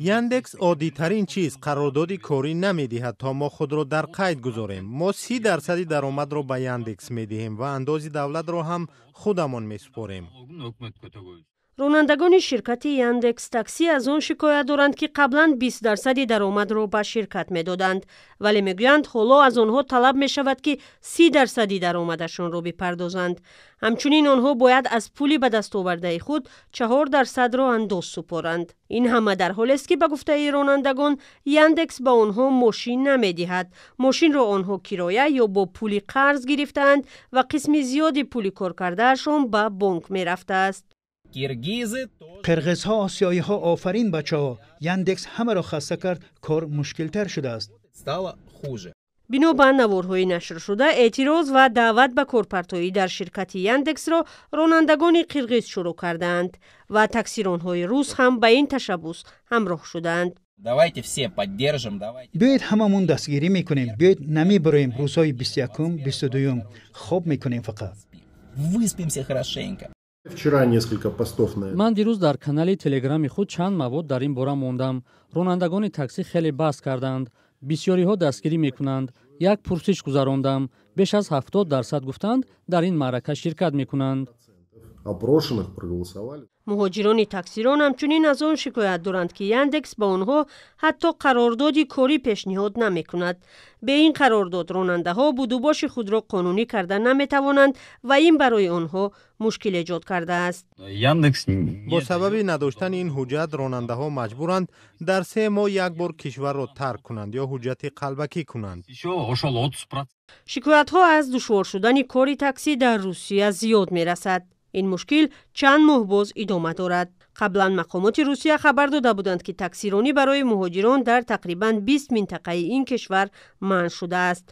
яндекс оддитарин чиз қарордоди корӣ намедиҳад то мо худро дар қайд гузорем. мо 30% даромадро ба яндекс медиҳем ва андози давлатро ҳам худамон месупорем. ронандагони ширкати Яндекс Такси аз он шикоят доранд ки қаблан 20% даромадро ба ширкат медоданд, вале мегӯянд ҳоло аз онҳо талаб мешавад ки 30% даромадашонро бипардозанд. ҳамчунин онҳо бояд аз пули ба дастовардаи худ 4%-ро андоз супоранд. ин ҳама дар ҳолест ки ба гуфтаи ронандагон Яндекс ба онҳо мошин намедиҳад. Мошинро онҳо кироя ё бо пули қарз гирифтаанд ва қисми зиёди пули коркардаашон ба бонк мерафтааст. قرغیزها آسیایی ها آفرین بچه‌ها یاندکس همه را خسته کرد کار مشکل‌تر شده است. бино ба наворҳои нашр шуда эътироз ва даъват ба корпартоӣ дар ширкати Яндексро ронандагони қирғиз шурӯъ кардаанд ва таксиронҳои рус ҳам ба ин ташаббус ҳамроҳ шуданд. بیایید هممون دستگیری میکنیم. بیایید نمیبریم روزهای 21 22 خوب میکنیم فقط. ман дирӯз дар канали телеграми худ чанд мавод дар ин бора мондам. ронандагони таксӣ хеле баҳс карданд. бисёриҳо дастгирӣ мекунанд. як пурсиш гузарондам. беш аз 70% гуфтанд дар ин маърака ширкат мекунанд. муҳоҷирони таксирон ҳамчунин аз он шикоят доранд ки Яндекс ба онҳо ҳатто қарордоди корӣ пешниҳод намекунад. бе ин қарордод ронандаҳо будубоши худро қонунӣ карда наметавонанд ва ин барои онҳо мушкил эҷод кардааст. бо сабаби надоштани ин ҳуҷҷат ронандаҳо маҷбуранд дар 3 моҳ як бор кишварро тарк кунанд ё ҳуҷҷати қалбакӣ кунанд. шикоятҳо аз душвор шудани кори таксӣ дар Русия зиёд мерасад. ин мушкил чанд моҳ боз идома дорад. қаблан мақомоти Русия хабар дода буданд ки таксиронӣ барои муҳоҷирон дар тақрибан 20 минтақаи ин кишвар манъ шудааст.